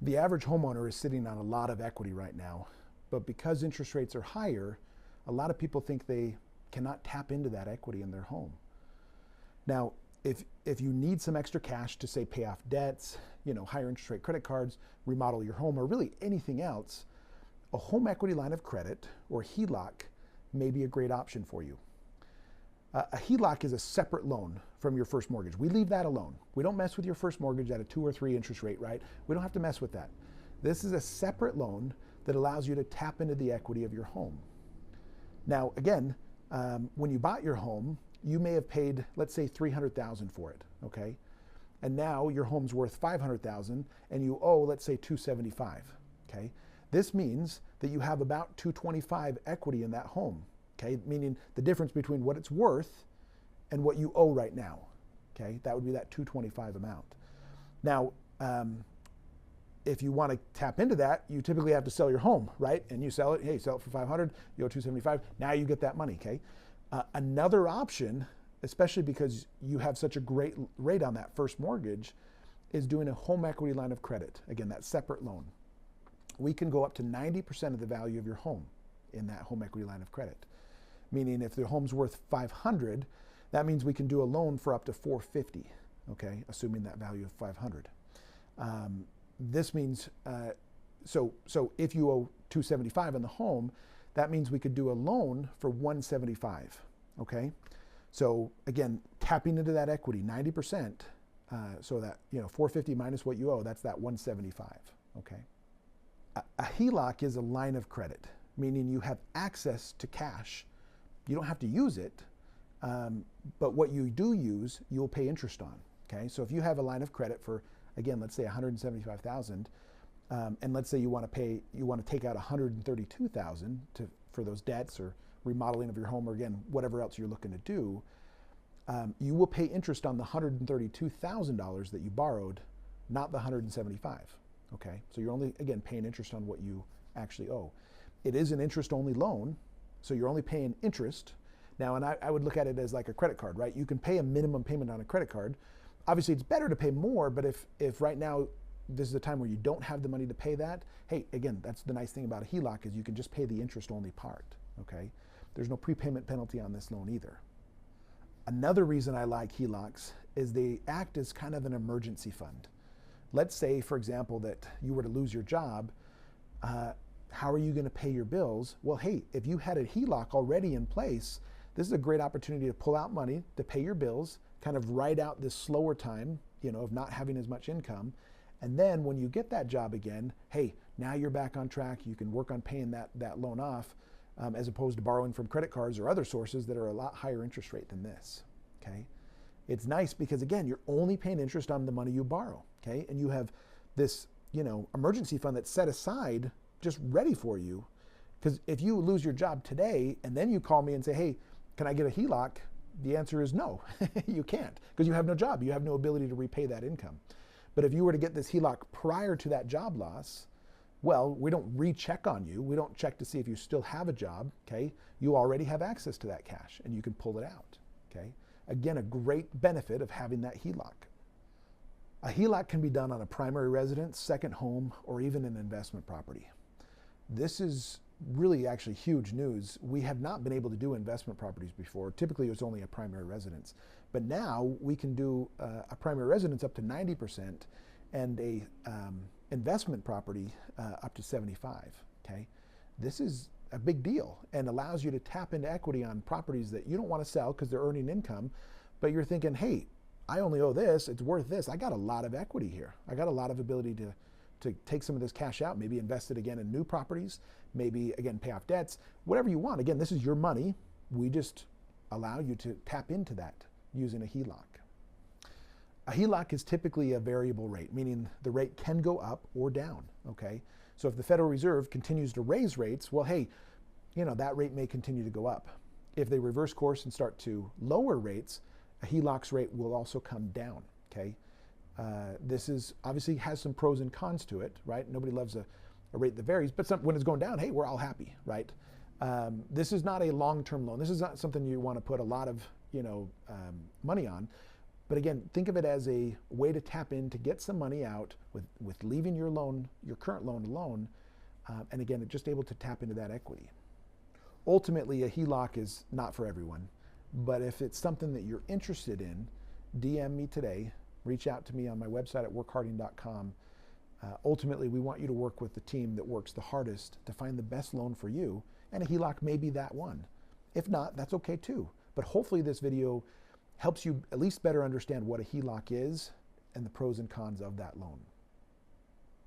The average homeowner is sitting on a lot of equity right now, but because interest rates are higher, a lot of people think they cannot tap into that equity in their home. Now, if you need some extra cash to, say, pay off debts, higher interest rate credit cards, remodel your home, or really anything else, a home equity line of credit, or HELOC, may be a great option for you. A HELOC is a separate loan from your first mortgage. We leave that alone. We don't mess with your first mortgage at a 2 or 3 interest rate, right? We don't have to mess with that. This is a separate loan that allows you to tap into the equity of your home. Now, again, when you bought your home, you may have paid, let's say, $300,000 for it, okay? And now your home's worth $500,000 and you owe, let's say, $275,000, okay? This means that you have about $225,000 equity in that home, okay? Meaning the difference between what it's worth and what you owe right now, okay? That would be that $225,000 amount. Now, if you want to tap into that, you typically have to sell your home, right? And you sell it, hey, sell it for $500,000, you owe $275,000, now you get that money, okay? Another option, especially because you have such a great rate on that first mortgage, is doing a home equity line of credit. Again, that separate loan. We can go up to 90% of the value of your home in that home equity line of credit. Meaning if the home's worth $500,000, that means we can do a loan for up to $450,000, okay? Assuming that value of $500,000. This means, so if you owe $275,000 on the home, that means we could do a loan for $175,000, okay? So again, tapping into that equity, 90%, so that, $450,000 minus what you owe, that's that $175,000, okay? A HELOC is a line of credit, meaning you have access to cash. You don't have to use it, but what you do use, you'll pay interest on, okay? So if you have a line of credit for, again, let's say $175,000, and let's say you want to take out $132,000 for those debts or remodeling of your home, or again, whatever else you're looking to do, you will pay interest on the $132,000 that you borrowed, not the $175,000, okay? So you're only, again, paying interest on what you actually owe. It is an interest-only loan, so you're only paying interest. Now, and I would look at it as like a credit card, right? You can pay a minimum payment on a credit card. Obviously, it's better to pay more, but if right now this is a time where you don't have the money to pay that, hey, again, that's the nice thing about a HELOC is you can just pay the interest-only part, okay? There's no prepayment penalty on this loan either. Another reason I like HELOCs is they act as kind of an emergency fund. Let's say, for example, that you were to lose your job. How are you going to pay your bills? Well, hey, if you had a HELOC already in place, this is a great opportunity to pull out money to pay your bills, kind of ride out this slower time, of not having as much income. And then when you get that job again, hey, now you're back on track. You can work on paying that loan off, as opposed to borrowing from credit cards or other sources that are a lot higher interest rate than this, okay? It's nice because, again, you're only paying interest on the money you borrow, okay? And you have this, emergency fund that's set aside just ready for you. Because if you lose your job today and then you call me and say, hey, can I get a HELOC? The answer is no, you can't, because you have no job. You have no ability to repay that income. But if you were to get this HELOC prior to that job loss, well, we don't recheck on you. We don't check to see if you still have a job, okay? You already have access to that cash and you can pull it out, okay? Again, a great benefit of having that HELOC. A HELOC can be done on a primary residence, second home, or even an investment property. This is really actually huge news. We have not been able to do investment properties before. Typically, it was only a primary residence. But now we can do a primary residence up to 90% and a investment property up to 75%, okay? This is a big deal and allows you to tap into equity on properties that you don't want to sell because they're earning income, but you're thinking, hey, I only owe this, it's worth this. I got a lot of equity here. I got a lot of ability to take some of this cash out, maybe invest it again in new properties, maybe again pay off debts, whatever you want. Again, this is your money. We just allow you to tap into that using a HELOC. A HELOC is typically a variable rate, meaning the rate can go up or down, okay? So if the Federal Reserve continues to raise rates, well, hey, that rate may continue to go up. If they reverse course and start to lower rates, a HELOC's rate will also come down, okay? This is obviously has some pros and cons to it, right? Nobody loves a rate that varies, but when it's going down, hey, we're all happy, right? This is not a long-term loan. This is not something you want to put a lot of money on. But again, think of it as a way to tap in to get some money out with leaving your loan, your current loan alone, and again, just able to tap into that equity. Ultimately, a HELOC is not for everyone, but if it's something that you're interested in, DM me today, reach out to me on my website at workharding.com. Ultimately, we want you to work with the team that works the hardest to find the best loan for you, and a HELOC may be that one. If not, that's okay too. But hopefully this video helps you at least better understand what a HELOC is and the pros and cons of that loan.